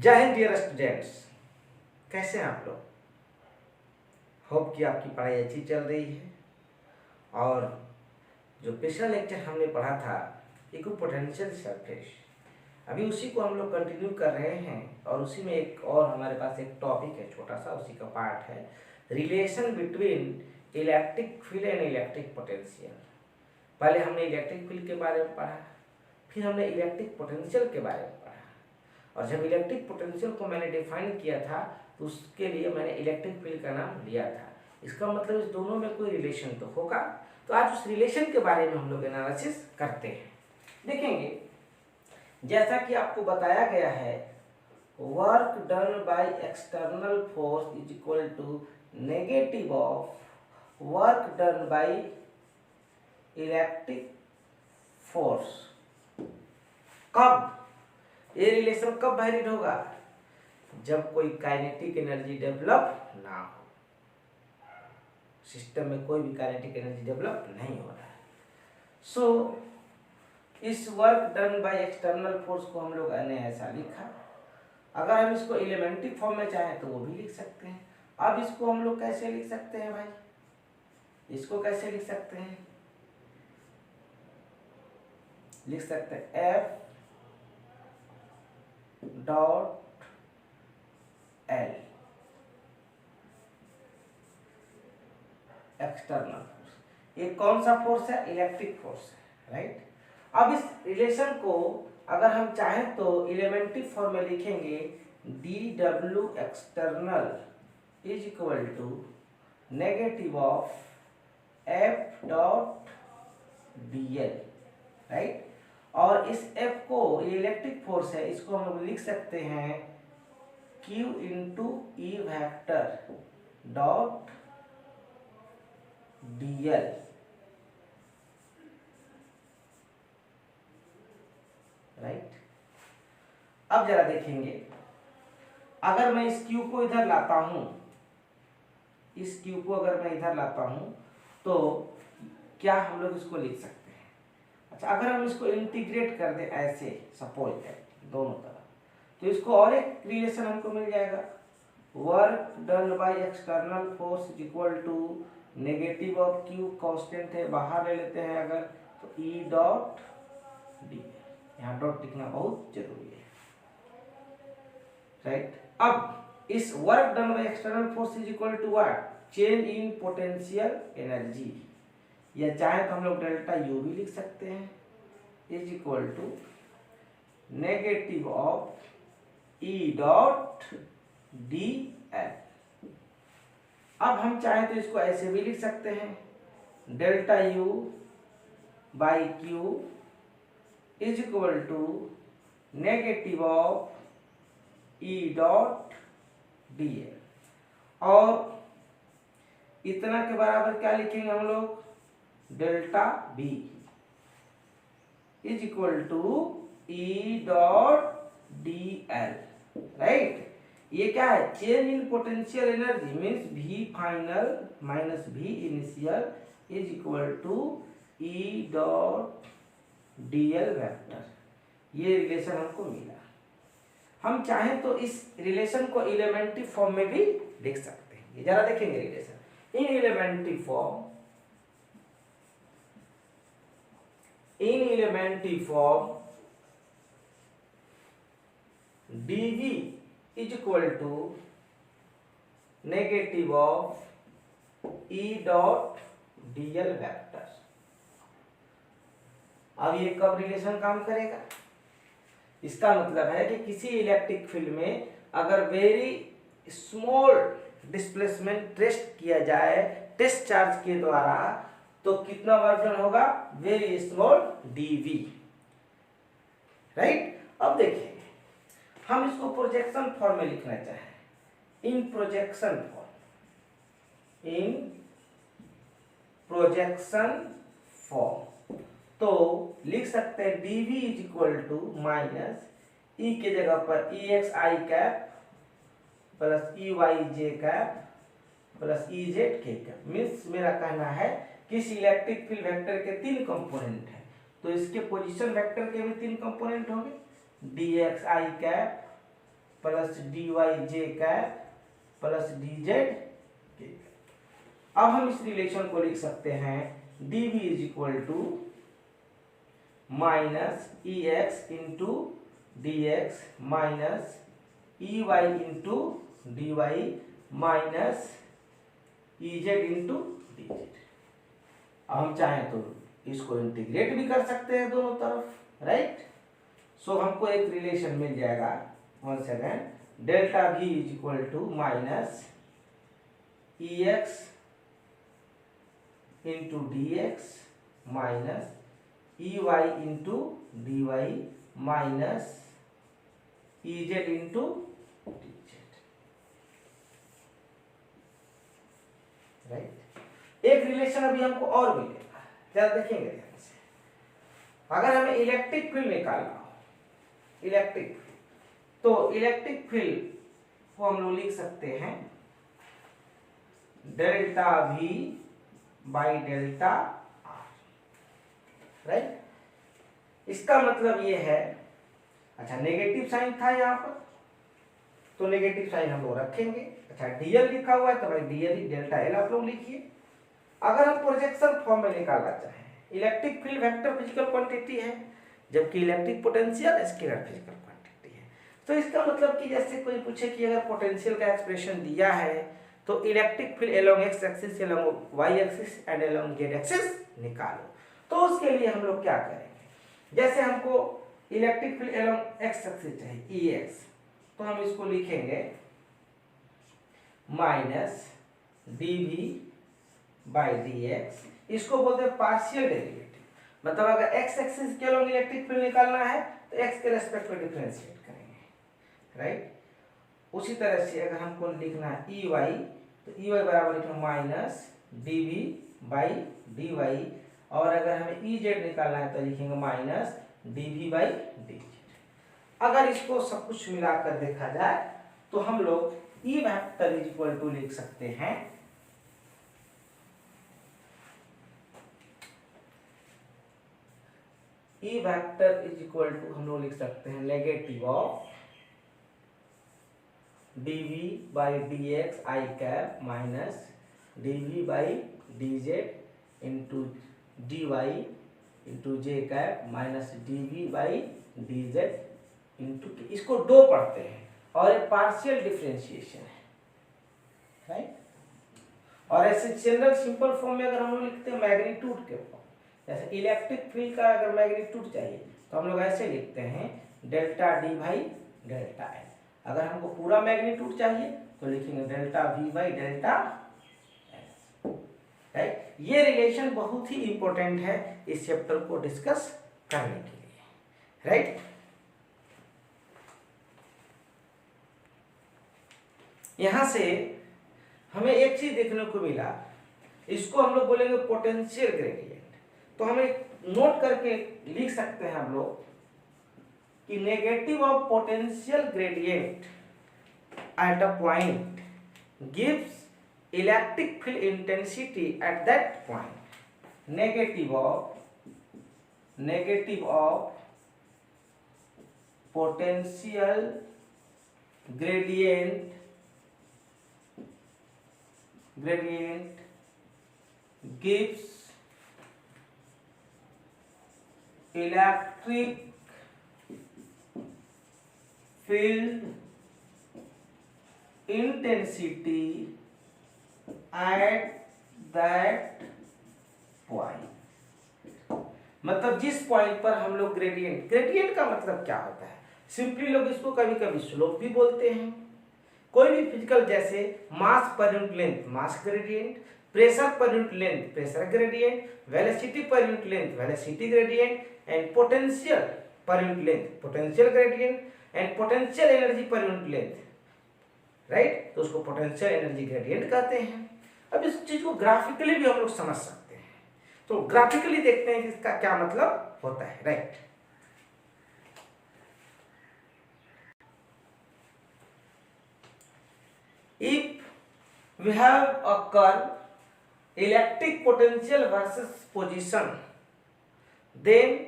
जय Hind dear students, कैसे हैं आप लोग। होप कि आपकी पढ़ाई अच्छी चल रही है। और जो पिछला लेक्चर हमने पढ़ा था इक्विपोटेंशियल सरफेस, अभी उसी को हम लोग कंटिन्यू कर रहे हैं। और उसी में एक और हमारे पास एक टॉपिक है छोटा सा, उसी का पार्ट है relation between electric field and electric potential. पहले हमने इलेक्ट्रिक फील्ड के बारे में पढ़ा, फिर हमने इलेक्ट्रिक पोटेंशियल के बारे में पढ़ा। और जब इलेक्ट्रिक पोटेंशियल को मैंने डिफाइन किया था तो उसके लिए मैंने इलेक्ट्रिक फील्ड का नाम लिया था। इसका मतलब इस दोनों में कोई रिलेशन तो होगा। तो आज उस रिलेशन के बारे में हम लोग एनालिसिस करते हैं। देखेंगे, जैसा कि आपको बताया गया है, work done by external force is equal to negative of work done by electric force. कब ये रिलेशन कब वैलिड होगा? जब कोई काइनेटिक एनर्जी डेवलप ना हो, सिस्टम में कोई भी काइनेटिक एनर्जी डेवलप नहीं हो रहा है। सो इस work done by external force को हम लोग ने ऐसा लिखा। अगर हम इसको एलिमेंट्री फॉर्म में चाहें तो वो भी लिख सकते हैं। अब इसको हम लोग कैसे लिख सकते हैं भाई? इसको कैसे लिख सकते हैं? लिख सकते हैं F dot L external force. ये कौन सा फोर्स है? इलेक्ट्रिक फोर्स है, राइट। अब इस रिलेशन को अगर हम चाहें तो एलिमेंट्री फॉर्म में लिखेंगे D W external is equal to negative of F dot D L, right. और इस F को, ये इलेक्ट्रिक फोर्स है, इसको हम लोग लिख सकते हैं Q into E vector dot dl, right. अब जरा देखेंगे, अगर मैं इस Q को इधर लाता हूं, इस Q को अगर मैं इधर लाता हूं तो क्या हम लोग इसको लिख सकते हैं? अच्छा, अगर हम इसको इंटीग्रेट कर दें ऐसे, सपोज दैट दोनों तरफ, तो इसको और एक रिलेशन हमको मिल जाएगा। Work done by external force is equal to negative of Q, constant है बाहर ले लेते हैं अगर, तो ई डॉट डी। यहाँ डॉट लिखना बहुत जरूरी है, राइट। अब इस work done by external force is equal to what? Change in potential energy, या चाहे तो हम लोग डेल्टा यू भी लिख सकते हैं, is equal to negative of E dot D L. अब हम चाहें तो इसको ऐसे भी लिख सकते हैं, delta U by Q is equal to negative of E dot D L. और इतना के बराबर क्या लिखेंगे हम लोग? Delta B is equal to E dot D L, right. ये क्या है? Change in potential energy means V final minus V initial is equal to E dot D L vector. ये रिलेशन हमको मिला। हम चाहें तो इस रिलेशन को एलिमेंट्री फॉर्म में भी लिख सकते हैं। ये जरा देखेंगे relation in elementary form. In elementary form, dV is equal to negative of E dot dl vector। अब ये कब रिलेशन काम करेगा? इसका मतलब है कि किसी इलेक्ट्रिक फील्ड में अगर वेरी स्मॉल डिस्प्लेसमेंट टेस्ट किया जाए टेस्ट चार्ज के द्वारा, तो कितना वर्क डन होगा? Very small dV, right. अब देखिए, हम इसको प्रोजेक्शन फॉर्म में लिखना चाहें, in projection form, in projection form, तो लिख सकते हैं dV is equal to minus E के जगह पर ई एक्स आई cap plus E y j cap plus E z k cap. Means मेरा कहना है किस इलेक्ट्रिक फील्ड वेक्टर के 3 कंपोनेंट हैं, तो इसके पोजीशन वेक्टर के भी 3 कंपोनेंट होंगे, डी एक्स आई cap plus dy j cap plus dz k। अब हम इस रिलेशन को लिख सकते हैं dv is equal to minus ex into dx minus ey into dy minus ez into dz। हम चाहें तो इसको इंटीग्रेट भी कर सकते हैं दोनों तरफ, राइट। सो हमको एक रिलेशन मिल जाएगा, one second, delta v is equal to minus ex into dx minus ey into dy minus ez into dz, right. एक रिलेशन अभी हमको और मिलेगा, जरा देखेंगे ध्यान से। अगर हमें इलेक्ट्रिक फील्ड निकालना हो, इलेक्ट्रिक फील्ड, तो इलेक्ट्रिक फील्ड को हम लोग लिख सकते हैं delta v by delta r, right. इसका मतलब ये है, अच्छा नेगेटिव साइन था यहाँ पर, तो नेगेटिव साइन हम लोग रखेंगे। अच्छा dl लिखा हुआ है तो भाई dl डेल्टा l आप लोग लिखिए। अगर हम प्रोजेक्शन फॉर्म में निकालना चाहें, electric field vector physical quantity है, जबकि electric potential scalar physical quantity है। तो इसका मतलब कि जैसे कोई पूछे कि अगर पोटेंशियल का एक्सप्रेशन दिया है तो electric field along X axis, along Y axis and along Z axis निकालो। तो उसके लिए हम लोग क्या करेंगे, जैसे हमको electric field along X axis चाहिए ex, तो हम इसको लिखेंगे माइनस dv बाई dx, इसको बोलते हैं पार्शियल डेरिवेटिव। मतलब अगर x एक्सिस के अलोंग इलेक्ट्रिक फील्ड निकालना है तो x के रेस्पेक्ट में डिफरेंशिएट करेंगे, राइट। उसी तरह से अगर हमको लिखना है ey, तो ey बराबर लिखना माइनस dv बाई dy, और अगर हमें ez निकालना है तो लिखेंगे माइनस dv बाई dz। अगर इसको सब कुछ मिलाकर देखा जाए तो हम लोग E vector is equal to लिख सकते हैं E vector is equal to हम लोग लिख सकते हैं negative of dv by dx I cap minus dv by dz into dy into J cap minus dv by dz into, इसको दो पढ़ते हैं और एक पार्शियल डिफरेंशिएशन है, राइट। और ऐसे जनरल सिंपल फॉर्म में अगर हम लोग लिखते हैं मैग्नीट्यूड के फॉर्म, जैसे इलेक्ट्रिक फील्ड का अगर मैग्नीट्यूड चाहिए तो हम लोग ऐसे लिखते हैं delta D by delta L. अगर हमको पूरा मैग्नीट्यूड चाहिए तो लिखेंगे delta we by delta L, right. ये रिलेशन बहुत ही इंपॉर्टेंट है इस चैप्टर को डिस्कस करने के लिए, राइट। यहां से हमें एक चीज देखने को मिला, इसको हम लोग बोलेंगे पोटेंशियल ग्रेडियंट। तो हमें नोट करके लिख सकते हैं हम लोग कि negative of potential gradient at a point gives electric field intensity at that point. Negative of potential gradient gives electric field intensity at that point। मतलब जिस पॉइंट पर हम लोग ग्रेडियंट का मतलब क्या होता है, सिंपली लोग इसको कभी कभी स्लोप भी बोलते हैं। कोई भी फिजिकल, जैसे mass per unit length mass gradient, pressure per unit length pressure gradient, velocity per unit length velocity gradient, and potential per unit length potential gradient, and potential energy per unit length, right. तो उसको potential energy gradient कहते हैं। अब इस चीज को graphically भी हम लोग समझ सकते हैं, तो ग्राफिकली देखते हैं कि इसका क्या मतलब होता है, right. If we have a curve, electric potential versus position, then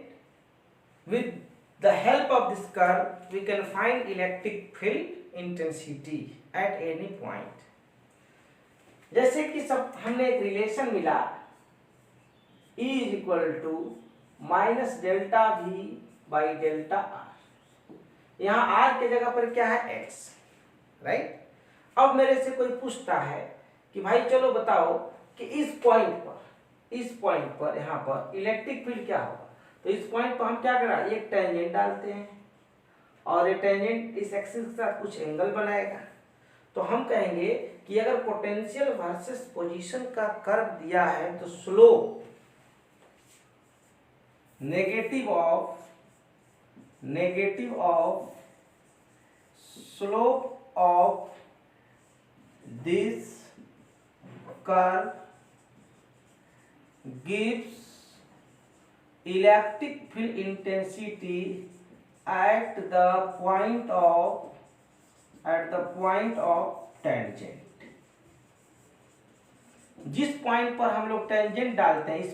with the help of this curve we can find electric field intensity at any point. जैसे कि सब हमने एक रिलेशन मिला E is equal to minus delta V by delta R। यहाँ R के जगह पर क्या है x, राइट। अब मेरे से कोई पूछता है कि भाई चलो बताओ कि इस पॉइंट पर यहाँ पर इलेक्ट्रिक फील्ड क्या होगा। तो इस पॉइंट पर हम क्या कर रहे हैं, एक टेंजेंट डालते हैं और ये टेंजेंट इस एक्सिस के साथ कुछ एंगल बनाएगा। तो हम कहेंगे कि अगर पोटेंशियल वर्सेस पोजीशन का कर्व दिया है तो slope negative of slope of this curve gives electric field intensity at the point of tangent। जिस पॉइंट पर हम लोग टेंजेंट डालते हैं, इस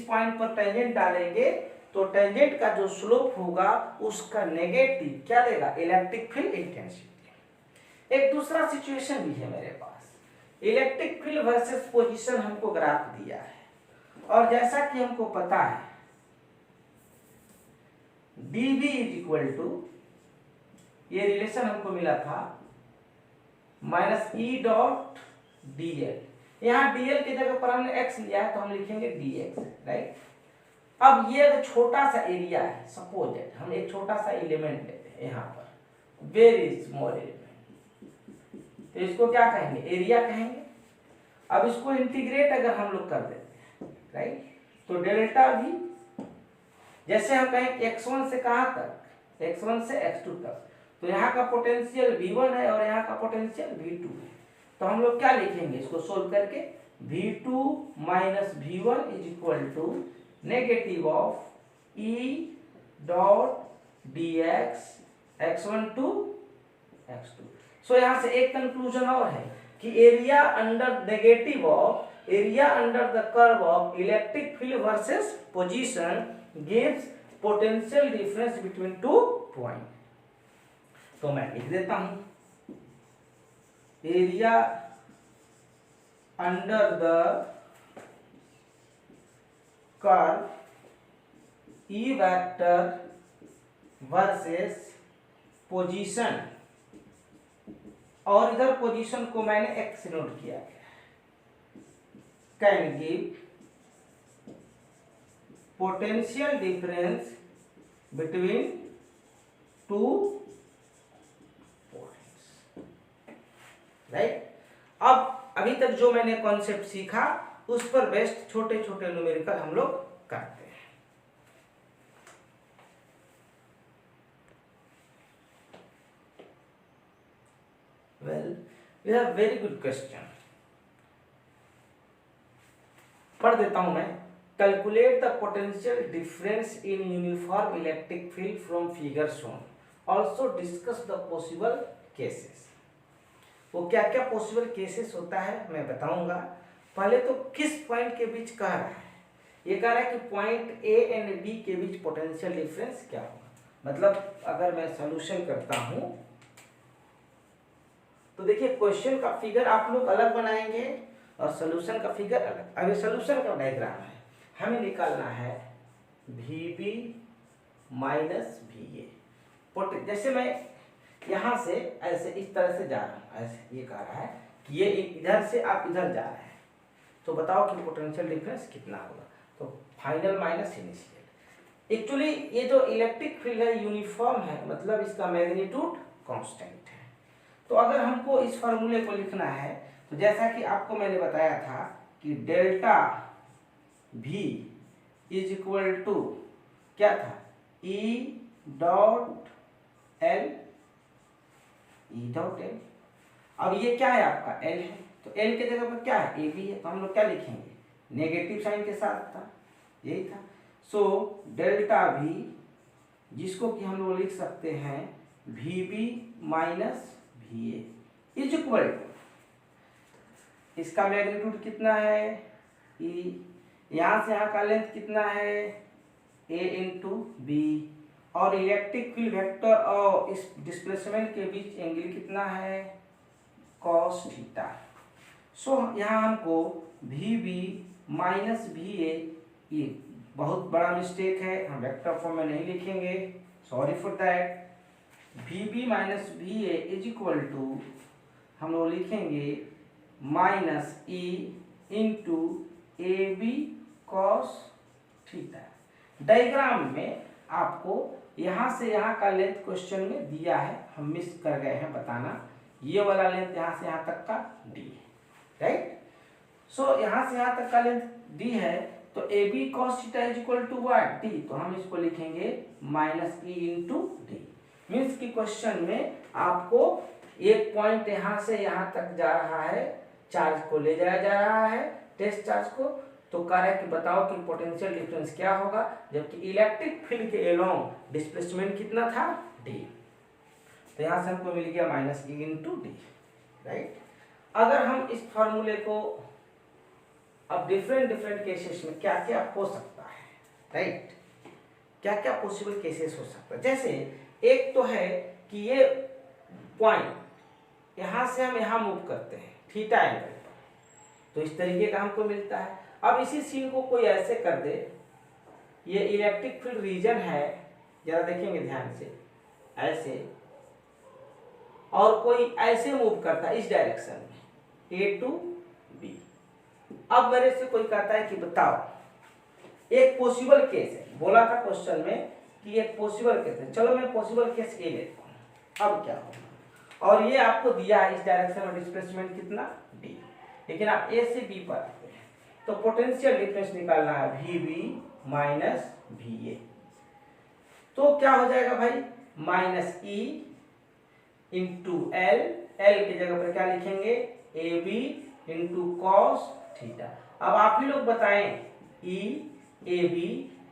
पॉइंट पर टेंजेंट डालेंगे तो टेंजेंट का जो स्लोप होगा उसका नेगेटिव क्या देगा, इलेक्ट्रिक फील्ड इंटेंसिटी। एक दूसरा सिचुएशन भी है मेरे पास, इलेक्ट्रिक फील्ड वर्सेस पोजीशन हमको ग्राफ दिया है और जैसा कि हमको पता है dV इज इक्वल टू, ये रिलेशन हमको मिला था माइनस E डॉट dl। यहाँ dl की जगह पर हमने x लिया है तो हम लिखेंगे dx, राइट। अब ये एक छोटा सा एरिया है, सपोज दैट हम एक छोटा सा एलिमेंट लेते हैं यहाँ पर, वेरी स्मॉल एलिमेंट, तो इसको क्या कहेंगे, एरिया कहेंगे। अब इसको इंटीग्रेट अगर हम लोग कर देते हैं, राइट, तो डेल्टा V, जैसे हम कहें x1 से कहाँ तक, x1 से x2 तक, तो यहाँ का पोटेंशियल V1 है और यहाँ का पोटेंशियल V2 है। तो हम लोग क्या लिखेंगे इसको सोल्व करके, V2 minus V1 is equal to negative of E dot dx x1 to x2। So यहाँ से एक कंक्लूजन और है कि area under the curve of electric field versus position gives potential difference between two point. तो मैं लिख देता हूं, area under the curve E vector versus position, और इधर पोजीशन को मैंने x से नोट किया गया, can give potential difference between two points, right. अब अभी तक जो मैंने कॉन्सेप्ट सीखा उस पर बेस्ड छोटे छोटे न्यूमेरिकल हम लोग करते हैं। Well, we have very good question. पढ़ देता हूं मैं। Calculate the potential difference in uniform electric field from figure shown, also discuss the possible cases. वो क्या क्या पॉसिबल केसेस होता है मैं बताऊंगा। पहले तो किस पॉइंट के बीच कह रहा है, ये कह रहा है कि पॉइंट ए एंड बी के बीच पोटेंशियल डिफरेंस क्या होगा। मतलब अगर मैं सॉल्यूशन करता हूं तो देखिए क्वेश्चन का फिगर आप लोग अलग बनाएंगे और सॉल्यूशन का फिगर अलग। अब ये सॉल्यूशन का डायग्राम है, हमें निकालना है VB माइनस VA। जैसे मैं यहाँ से ऐसे इस तरह से जा रहा हूँ, ऐसे ये कह रहा है कि ये इधर से आप इधर जा रहे हैं, तो बताओ कि पोटेंशियल डिफरेंस कितना होगा। तो फाइनल माइनस इनिशियल। एक्चुअली ये जो इलेक्ट्रिक फील्ड है यूनिफॉर्म है, मतलब इसका मैग्नीट्यूड कांस्टेंट है। तो अगर हमको इस फॉर्मूले को लिखना है तो जैसा कि आपको मैंने बताया था कि delta V is equal to क्या था, E dot L, E dot L। अब ये क्या है आपका L है, तो L के जगह पर क्या है, AB है, तो हम लोग क्या लिखेंगे, नेगेटिव साइन के साथ था, यही था। सो डेल्टा V, जिसको कि हम लोग लिख सकते हैं VB minus VA is equal to, इसका मैग्नीट्यूड कितना है E, यहाँ से यहाँ का लेंथ कितना है A इंटू बी, और इलेक्ट्रिक फील्ड वेक्टर और इस डिस्प्लेसमेंट के बीच एंगल कितना है, कॉस थीटा। सो यहाँ हमको V B minus V A, ये बहुत बड़ा मिस्टेक है, हम वेक्टर फॉर्म में नहीं लिखेंगे, sorry for that. V B minus V A is equal to हम लोग लिखेंगे minus E into A B cos theta. Diagram में आपको यहाँ से यहाँ का लेंथ क्वेश्चन में दिया है, हम मिस कर गए हैं बताना, ये वाला लेंथ यहाँ से यहाँ तक का डी है, राइट। सो यहाँ से यहाँ तक का लेंथ डी है, तो A B cos theta is equal to what, D. तो हम इसको लिखेंगे minus E into D. Means की क्वेश्चन में आपको एक पॉइंट यहाँ से यहाँ तक जा रहा है, चार्ज को ले जाया जा रहा है, टेस्ट चार्ज को, तो कह रहा है कि बताओ कि पोटेंशियल डिफरेंस क्या होगा, जबकि इलेक्ट्रिक फील्ड के एलोंग डिस्प्लेसमेंट कितना था, डी। तो यहाँ से हमको मिल गया minus E into D, right. अगर हम इस फॉर्मूले को अब डिफरेंट केसेस में क्या क्या हो सकता है, राइट, क्या क्या पॉसिबल केसेस हो सकता है। जैसे एक तो है कि ये पॉइंट यहाँ से हम यहाँ मूव करते हैं थीटा एंगल पर, तो इस तरीके का हमको मिलता है। अब इसी सीन को कोई ऐसे कर दे, ये इलेक्ट्रिक फील्ड रीजन है, जरा देखेंगे ध्यान से, ऐसे, और कोई ऐसे मूव करता है इस डायरेक्शन में, ए टू बी। अब मेरे से कोई कहता है कि बताओ, एक पॉसिबल केस है, बोला था क्वेश्चन में कि एक पॉसिबल केस है, चलो मैं पॉसिबल केस ए लेता हूँ। अब क्या होगा, और ये आपको दिया है इस डायरेक्शन में डिस्प्लेसमेंट कितना, डी, लेकिन आप ए से बी पर आते हैं, तो पोटेंशियल डिफरेंस निकालना है V B minus V A. तो क्या हो जाएगा भाई, minus E into L, L की जगह पर क्या लिखेंगे, A B into cos theta. अब आप ही लोग बताएं, E A B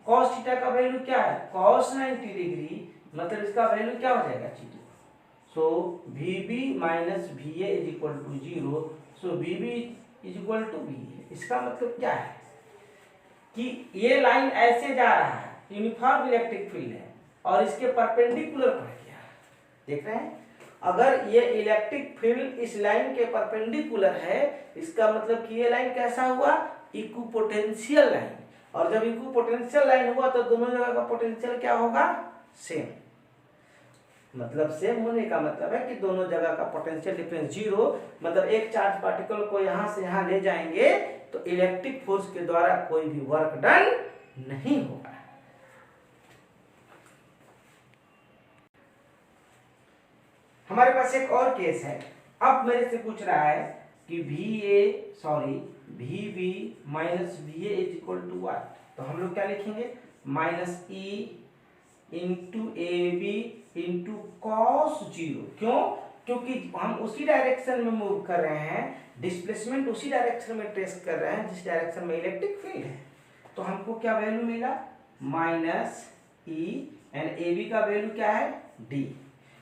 cos theta का वैल्यू क्या है, कॉस 90 डिग्री, मतलब इसका वैल्यू क्या हो जाएगा, 0। So V B minus V A is equal to 0। So V B is equal to V A. इसका मतलब क्या है कि ये लाइन ऐसे जा रहा है, यूनिफॉर्म इलेक्ट्रिक फील्ड है, और इसके परपेंडिकुलर पड़ गया, देख रहे हैं। अगर ये इलेक्ट्रिक फील्ड इस लाइन के परपेंडिकुलर है, इसका मतलब कि ये लाइन कैसा हुआ, इक्विपोटेंशियल लाइन, और जब इक्विपोटेंशियल लाइन हुआ तो दोनों जगह का पोटेंशियल क्या होगा, सेम। मतलब सेम होने का मतलब है कि दोनों जगह का पोटेंशियल डिफरेंस 0, मतलब एक चार्ज पार्टिकल को यहां से यहां ले जाएंगे तो इलेक्ट्रिक फोर्स के द्वारा कोई भी वर्क डन नहीं होगा। हमारे पास एक और केस है। अब मेरे से पूछ रहा है कि V B minus V A is equal to what, तो हम लोग क्या लिखेंगे, minus E into A B into cos 0। क्यों, क्योंकि हम उसी डायरेक्शन में मूव कर रहे हैं, डिस्प्लेसमेंट उसी डायरेक्शन में ट्रेस कर रहे हैं जिस डायरेक्शन में इलेक्ट्रिक फील्ड है। तो हमको क्या वैल्यू मिला, minus E, and A B का वैल्यू क्या है, डी।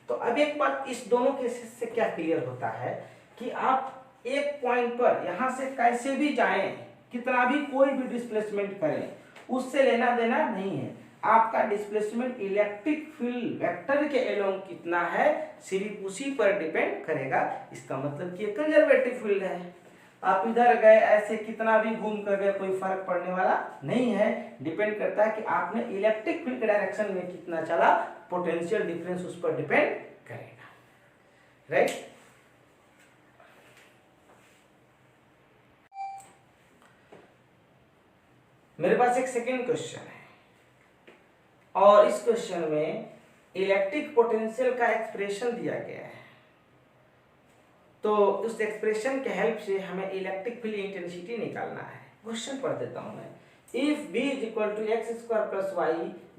तो अब एक बात इस दोनों केसेस से क्या क्लियर होता है कि आप एक पॉइंट पर यहां से कैसे भी जाएं, कितना भी कोई भी डिस्प्लेसमेंट करें, उससे लेना देना नहीं है। आपका डिस्प्लेसमेंट इलेक्ट्रिक फील्ड वेक्टर के एलोंग कितना है, सिर्फ उसी पर डिपेंड करेगा। इसका मतलब कि ये कंजर्वेटिव फील्ड है। आप इधर गए ऐसे कितना भी घूम कर गए, कोई फर्क पड़ने वाला नहीं है। डिपेंड करता है कि आपने इलेक्ट्रिक फील्ड के डायरेक्शन में कितना चला, पोटेंशियल डिफरेंस उस पर डिपेंड करेगा, राइट। मेरे पास एक सेकेंड क्वेश्चन है, और इस क्वेश्चन में इलेक्ट्रिक पोटेंशियल का एक्सप्रेशन दिया गया है। तो उस एक्सप्रेशन के हेल्प से हमें इलेक्ट्रिक फील्ड इंटेंसिटी निकालना है। क्वेश्चन पढ़ देता हूं मैं। If B is equal to x square plus y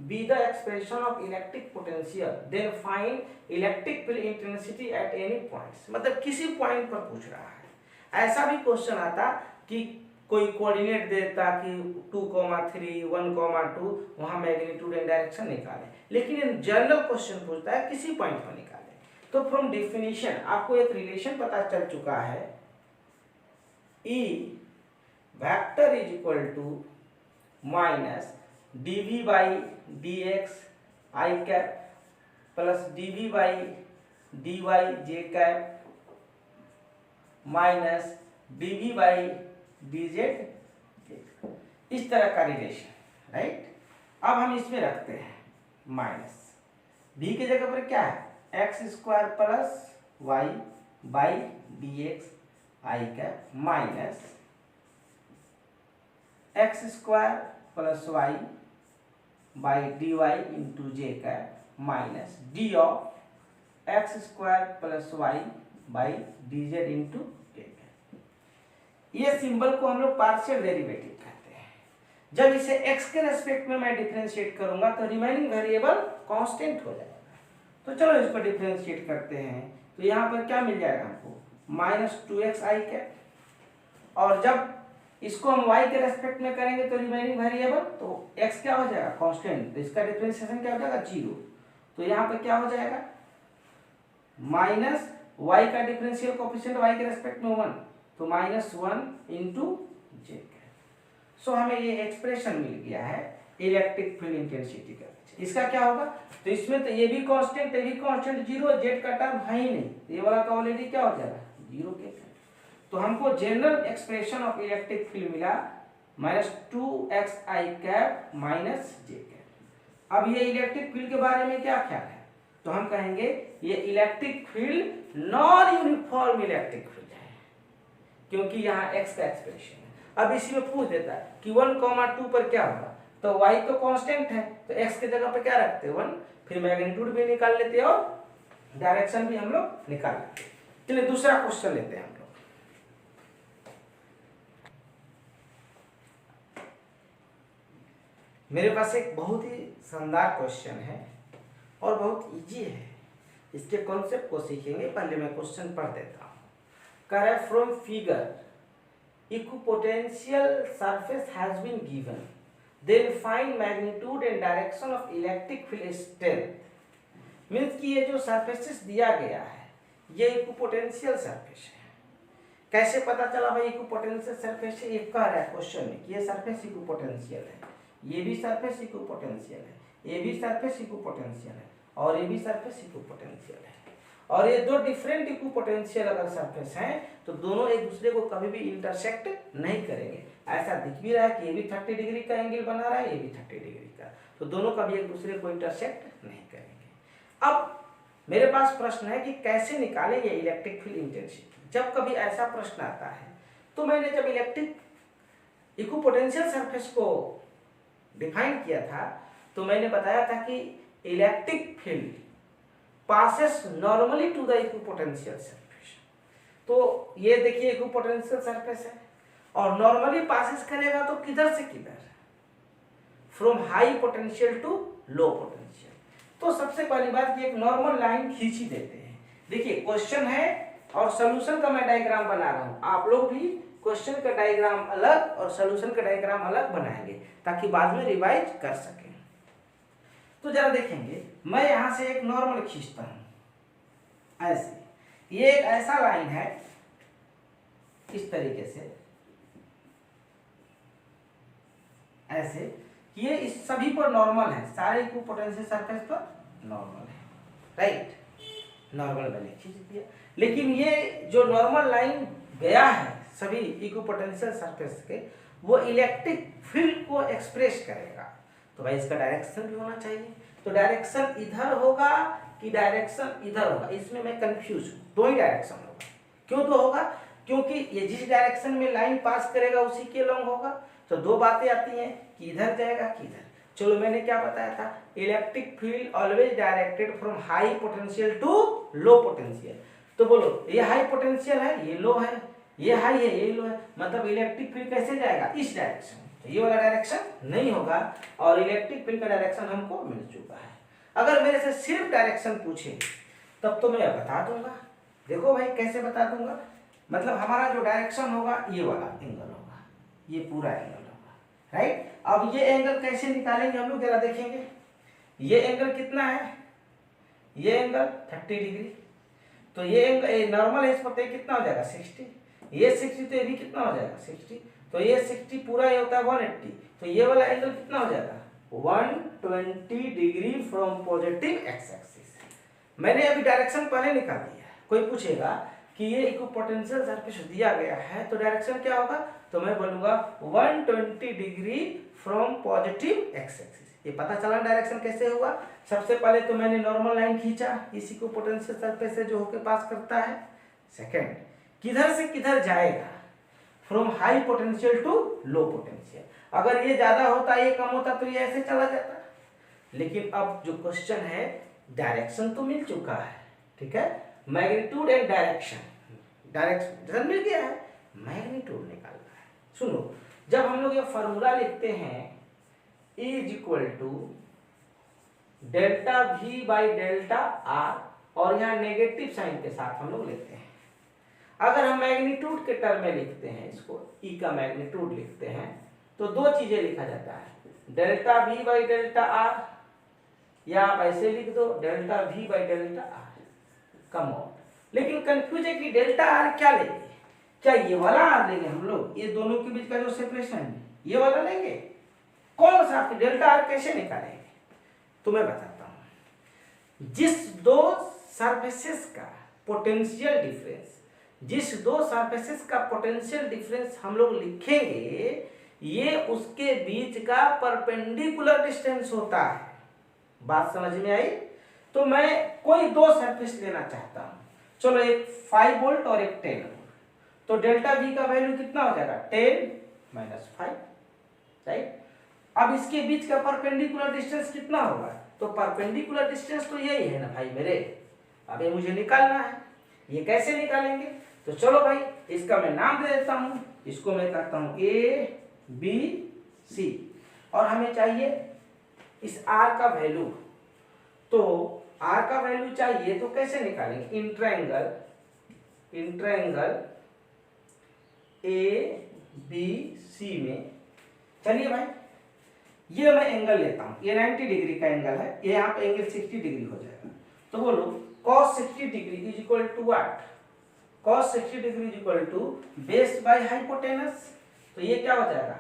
be the expression of electric potential, then find electric field intensity at any points। मतलब किसी पॉइंट पर पूछ रहा है। ऐसा भी क्वेश्चन आता कि कोई कोऑर्डिनेट देता कि 2,3, 1,2, वहां मैग्नीट्यूड एंड डायरेक्शन निकाले, लेकिन इन जनरल क्वेश्चन पूछता है किसी पॉइंट पर निकाले। तो फ्रॉम डेफिनेशन आपको एक रिलेशन पता चल चुका है, E vector is equal to minus dv by dx I cap plus dv by dy J cap minus dv by dz, इस तरह का रिलेशन, राइट। अब हम इसमें रखते हैं माइनस b की जगह पर क्या है X square plus Y by D x I cap minus X square plus Y by D Y into J cap minus D of X square plus Y by D Z into J cap. ये symbol को हम लोग partial derivative कहते हैं। जब इसे x के respect में मैं डिफरेंशिएट करूंगा तो रिमेनिंग वेरिएबल कांस्टेंट हो जाएगा। तो चलो इसको डिफरेंशिएट करते हैं, तो यहाँ पर क्या मिल जाएगा हमको माइनस 2x आई कैप, और जब इसको हम y के रेस्पेक्ट में करेंगे तो रिमेनिंग वेरिएबल तो x क्या हो जाएगा कांस्टेंट, तो इसका डिफरेंशिएशन क्या हो जाएगा 0। तो यहाँ पर क्या हो जाएगा माइनस y का डिफरेंशियल कोएफिशिएंट y के रेस्पेक्ट में 1, तो माइनस 1 इंटू जे। सो हमें ये एक्सप्रेशन मिल गया है इलेक्ट्रिक फील्ड इंटेंसिटी का। इसका क्या होगा, तो इसमें तो ये भी कांस्टेंट, ये भी कांस्टेंट 0, जेड का टर्म है ही नहीं, ये वाला तो ऑलरेडी क्या हो जाएगा 0 के। तो हमको general expression of electric field मिला माइनस 2x आई कैप माइनस जे कैप। अब ये इलेक्ट्रिक फील्ड के बारे में क्या ख्याल है, तो हम कहेंगे ये electric field non uniform electric field है, क्योंकि यहाँ x का एक्सप्रेशन है। अब इसी में पूछ देता है कि 1,2 पर क्या होगा, तो y तो कांस्टेंट है, तो x की जगह पर क्या रखते हैं 1, फिर मैग्नीट्यूड भी निकाल लेते हैं और डायरेक्शन भी हम लोग निकाल लेते हैं। चलिए दूसरा क्वेश्चन लेते हैं हम लोग। मेरे पास एक बहुत ही शानदार क्वेश्चन है और बहुत इजी है, इसके कॉन्सेप्ट को सीखेंगे। पहले मैं क्वेश्चन पढ़ देता हूँ। कह रहा है from figure equipotential surface has been given, then find magnitude and direction of electric field strength। मीन्स कि ये जो सरफेसेस दिया गया है ये इक्विपोटेंशियल सरफेस है। कैसे पता चला भाई इक्विपोटेंशियल सरफेस है, ये कह रहा है क्वेश्चन में कि ये सरफेस इक्विपोटेंशियल है, ये भी सरफेस इक्विपोटेंशियल है, ये भी सरफेस इक्विपोटेंशियल है और ये भी सरफेस इक्विपोटेंशियल है। और ये दो डिफरेंट इक्विपोटेंशियल अगर सरफेस हैं तो दोनों एक दूसरे को कभी भी इंटरसेक्ट नहीं करेंगे। ऐसा दिख भी रहा है कि ये भी 30 डिग्री का एंगल बना रहा है, ये भी 30 डिग्री का, तो दोनों कभी एक दूसरे को इंटरसेक्ट नहीं करेंगे। अब मेरे पास प्रश्न है कि कैसे निकालेंगे इलेक्ट्रिक फील्ड इंटेंसिटी। जब कभी ऐसा प्रश्न आता है तो मैंने जब इलेक्ट्रिक इक्विपोटेंशियल सरफेस को डिफाइन किया था तो मैंने बताया था कि electric field passes normally to the equipotential surface. तो ये देखिए इक्विपोटेंशियल सरफेस है और नॉर्मली पासेस करेगा तो किधर से किधर, from high potential to low potential. तो सबसे पहली बात ये एक नॉर्मल लाइन खींच ही देते हैं। देखिए क्वेश्चन है और सोल्यूशन का मैं डायग्राम बना रहा हूं, आप लोग भी क्वेश्चन का डायग्राम अलग और सोल्यूशन का डायग्राम अलग बनाएंगे ताकि बाद में रिवाइज कर सकें। तो जरा देखेंगे, मैं यहां से एक नॉर्मल खींचता हूं ऐसे, ये एक ऐसा लाइन है इस तरीके से ऐसे, ये इस सभी पर नॉर्मल है, सारे इक्विपोटेंशियल सरफेस पर नॉर्मल है, राइट। नॉर्मल मैंने खींच दिया, लेकिन ये जो नॉर्मल लाइन गया है सभी इक्विपोटेंशियल सरफेस के, वो इलेक्ट्रिक फील्ड को एक्सप्रेस करेगा। तो भाई इसका डायरेक्शन भी होना चाहिए, तो डायरेक्शन इधर होगा कि डायरेक्शन इधर होगा, इसमें मैं कंफ्यूज हूँ। दो ही डायरेक्शन होगा। क्यों दो होगा, क्योंकि ये जिस डायरेक्शन में लाइन पास करेगा उसी के लॉन्ग होगा। तो दो बातें आती हैं कि इधर जाएगा कि इधर। चलो मैंने क्या बताया था, electric field always directed from high potential to low potential. तो बोलो ये हाई पोटेंशियल है, ये लो है, ये हाई है, ये लो है, मतलब इलेक्ट्रिक फील्ड कैसे जाएगा इस डायरेक्शन। तो ये वाला डायरेक्शन नहीं होगा और इलेक्ट्रिक फील्ड का डायरेक्शन हमको मिल चुका है। अगर मेरे से सिर्फ डायरेक्शन पूछे तब तो मैं बता दूंगा। देखो भाई कैसे बता दूंगा, मतलब हमारा जो डायरेक्शन होगा ये वाला एंगल होगा, ये पूरा एंगल होगा, राइट। अब ये एंगल कैसे निकालेंगे हम लोग जरा देखेंगे। ये एंगल कितना है, ये एंगल 30 डिग्री, तो ये एंगल नॉर्मल है, इस पर कितना हो जाएगा 60, ये 60, तो ये भी कितना हो जाएगा 60, तो ये 60 पूरा ये होता है 180, तो ये वाला एंगल कितना हो जाएगा 120 degree from positive X axis. मैंने अभी डायरेक्शन पहले निकाल दिया है। कोई पूछेगा कि ये इक्विपोटेंशियल सरफेस दिया गया है तो डायरेक्शन क्या होगा, तो मैं बोलूंगा 120 degree from positive X axis. ये पता चला डायरेक्शन कैसे हुआ। सबसे पहले तो मैंने नॉर्मल लाइन खींचा इस इक्विपोटेंशियल सरफेस से जो होकर पास करता है। सेकंड, किधर से किधर जाएगा, from high potential to low potential. अगर ये ज्यादा होता ये कम होता तो ये ऐसे चला जाता। लेकिन अब जो क्वेश्चन है, डायरेक्शन तो मिल चुका है, ठीक है, मैग्नीट्यूड एंड डायरेक्शन मिल गया है, मैग्नीट्यूड निकालना है। सुनो, जब हम लोग ये फॉर्मूला लिखते हैं E is equal to delta V by delta R और यहाँ नेगेटिव साइन के साथ हम लोग लेते हैं। अगर हम मैग्नीट्यूड के टर्म में लिखते हैं, इसको E का मैग्नीट्यूड लिखते हैं, तो दो चीजें लिखा जाता है, delta V by delta R, या आप ऐसे लिख दो delta V by delta R। Come on, लेकिन कंफ्यूज है कि डेल्टा R क्या लेंगे, क्या ये वाला R लेंगे हम लोग, ये दोनों के बीच का जो सेपरेशन है ये वाला लेंगे, कौन सा डेल्टा R कैसे निकालेंगे, तो मैं बताता हूं। जिस दो सरफेसेस का पोटेंशियल डिफरेंस, जिस दो सरफेसेस का पोटेंशियल डिफरेंस हम लोग लिखेंगे, ये उसके बीच का परपेंडिकुलर डिस्टेंस होता है। बात समझ में आई। तो मैं कोई दो सरफेस लेना चाहता हूं, चलो एक 5 वोल्ट और एक 10 वोल्ट, तो डेल्टा V का वैल्यू कितना हो जाएगा, 10 माइनस 5, राइट। अब इसके बीच का परपेंडिकुलर डिस्टेंस कितना होगा, तो परपेंडिकुलर डिस्टेंस तो यही है ना भाई मेरे। अब ये मुझे निकालना है, ये कैसे निकालेंगे, तो चलो भाई इसका मैं नाम दे देता हूं, इसको मैं कहता हूं ABC, और हमें चाहिए इस R का वैल्यू। तो R का वैल्यू चाहिए तो कैसे निकालेंगे, इंट्रायंगल ABC में, चलिए भाई ये मैं एंगल लेता हूं, ये 90 डिग्री का एंगल है, ये यहाँ पे एंगल 60 डिग्री हो जाएगा। तो बोलो cos 60 degree is equal to what, cos 60 degree is equal to base by hypotenuse. तो ये क्या हो जाएगा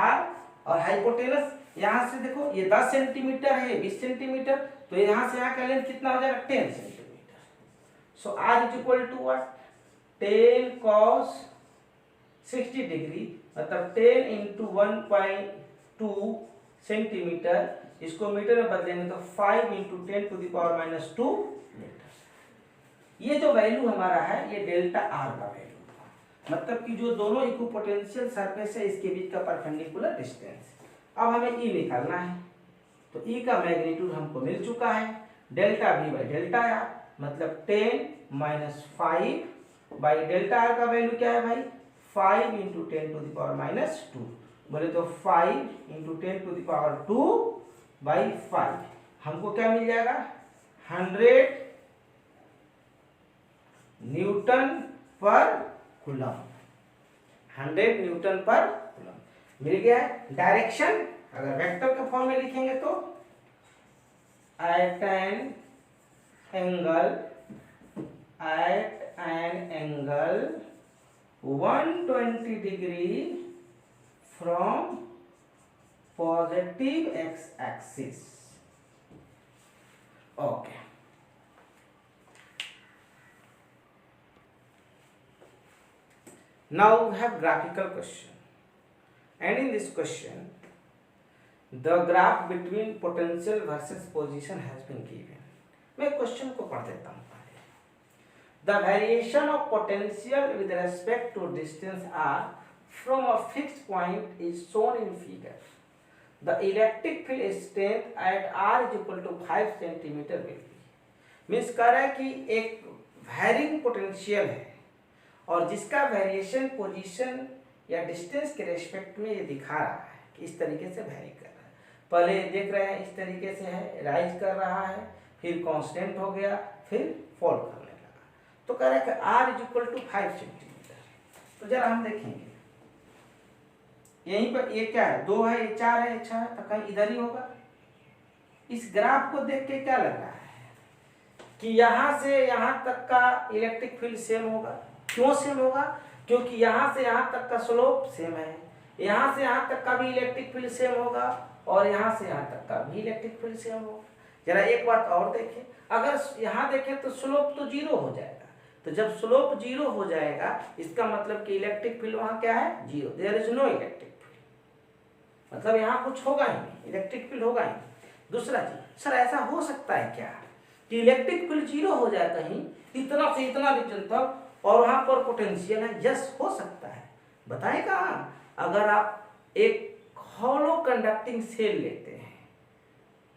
R, और हाइपोटेनस यहाँ से देखो ये 10 सेंटीमीटर है, 20 सेंटीमीटर, तो यहाँ से यहाँ का लेंथ कितना हो जाएगा, 10 centimetre. So R is equal to what, 10 cos 60 degree, मतलब 10 इंटू 1.2 सेंटीमीटर, इसको मीटर में बदलेंगे तो 5 into 10 to the power minus 2 metre. ये जो वैल्यू हमारा है ये डेल्टा R का वैल्यू, मतलब कि जो दोनों इक्विपोटेंशियल सरफेस है इसके बीच का परपेंडिकुलर डिस्टेंस। अब हमें E निकालना है, तो E का मैग्नीट्यूड हमको मिल चुका है, delta V by delta R, मतलब 10 माइनस 5 बाई डेल्टा R का वैल्यू क्या है भाई, 5 into 10 to the power minus 2, बोले तो 5 into 10 to the power 2 by 5, हमको क्या मिल जाएगा, 100 newton per coulomb, 100 newton per coulomb मिल गया है। डायरेक्शन अगर वेक्टर के फॉर्म में लिखेंगे तो at an angle 120 degree from positive X axis. Okay, now we have graphical question, and in this question the graph between potential versus position has been given. मैं question को पढ़ देता हूँ। The variation of potential with respect to distance r from a fixed point is shown in figure. The electric field strength at r is equal to 5 centimeter will be. Means कह रहा है कि एक varying potential है और जिसका variation position या distance के रेस्पेक्ट में ये दिखा रहा है कि इस तरीके से वैरी कर रहा है। पहले देख रहे हैं इस तरीके से है, राइज कर रहा है, फिर कांस्टेंट हो गया, फिर फॉल करने लगा। तो कह रहा है कि r is equal to 5 centimetre. तो जरा हम देखेंगे यहीं पर ये क्या है, 2 है, ये 4 है, ये 6 है, तो कहीं इधर ही होगा। इस ग्राफ को देख के क्या लग रहा है कि यहाँ से यहाँ तक का इलेक्ट्रिक फील्ड सेम होगा। क्यों सेम होगा, क्योंकि यहाँ से यहाँ तक का स्लोप सेम है, यहाँ से यहाँ तक का भी इलेक्ट्रिक फील्ड सेम होगा, और यहाँ से यहाँ तक का भी इलेक्ट्रिक फील्ड सेम होगा। जरा एक बात और देखें, अगर यहाँ देखें तो स्लोप तो जीरो हो जाएगा, तो जब स्लोप जीरो हो जाएगा इसका मतलब कि इलेक्ट्रिक फील्ड वहाँ क्या है, zero, there is no electric field, मतलब यहाँ कुछ होगा ही नहीं, इलेक्ट्रिक फील्ड होगा ही नहीं। दूसरा चीज, सर ऐसा हो सकता है क्या कि इलेक्ट्रिक फील्ड जीरो हो जाए कहीं इतना से इतना रीजन तक और वहां पर पोटेंशियल है? यस, हो सकता है। बताएं कहाँ? अगर आप एक हॉलो कंडक्टिंग सेल लेते हैं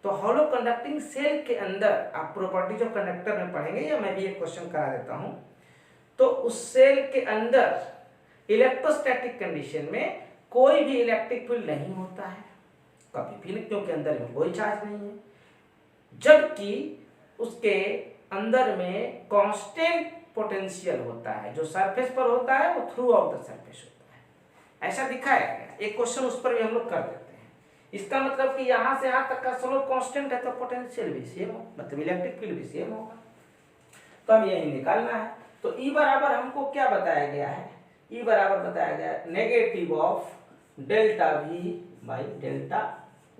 तो हॉलो कंडक्टिंग सेल के अंदर आप प्रॉपर्टीज ऑफ कंडक्टर में पढ़ेंगे, या मैं भी एक क्वेश्चन करा देता हूं, तो उस सेल के अंदर इलेक्ट्रोस्टैटिक कंडीशन में कोई भी इलेक्ट्रिक फील्ड नहीं होता है कभी भी नहीं, क्योंकि अंदर में कोई चार्ज नहीं है, जबकि उसके अंदर में कांस्टेंट पोटेंशियल होता है, जो सरफेस पर होता है वो थ्रू आउट द सरफेस होता है। ऐसा दिखाया गया, एक क्वेश्चन उस पर भी हम लोग कर देते हैं। इसका मतलब कि यहाँ से यहाँ तक का स्लोप कांस्टेंट है तो पोटेंशियल भी सेम हो, मतलब इलेक्ट्रिक फील्ड भी सेम होगा, तो हम यही निकालना है। तो E बराबर हमको क्या बताया गया है, E बराबर बताया गया negative of delta V by delta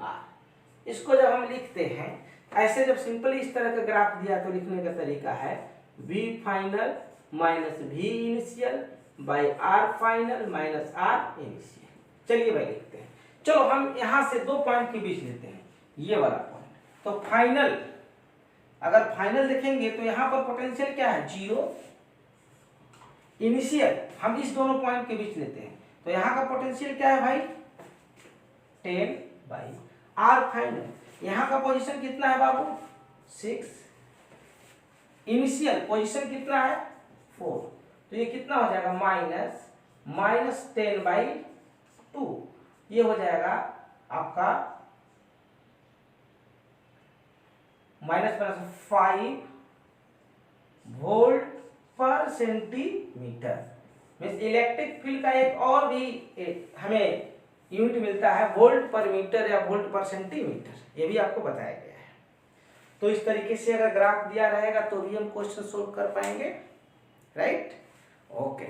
R। इसको जब हम लिखते हैं ऐसे, जब सिंपली इस तरह का ग्राफ दिया तो लिखने का तरीका है V final minus V initial by R final minus R initial. चलिए भाई लिखते हैं, चलो हम यहाँ से दो पॉइंट के बीच लेते हैं, ये वाला पॉइंट, तो फाइनल, अगर फाइनल देखेंगे तो यहाँ पर पोटेंशियल क्या है, जीरो, इनिशियल हम इस दोनों पॉइंट के बीच लेते हैं तो यहाँ का पोटेंशियल क्या है भाई, 10 बाई R फाइनल, यहाँ का पोजीशन कितना है बाबू, 6, इनिशियल पोजीशन कितना है, 4, तो ये कितना हो जाएगा माइनस 10 बाई 2, ये हो जाएगा आपका -5 वोल्ट पर सेंटीमीटर। मीन्स इलेक्ट्रिक फील्ड का एक और भी हमें यूनिट मिलता है, वोल्ट पर मीटर या वोल्ट पर सेंटीमीटर, ये भी आपको बताया गया है। तो इस तरीके से अगर ग्राफ दिया रहेगा तो भी हम क्वेश्चन सोल्व कर पाएंगे, राइट? ओके।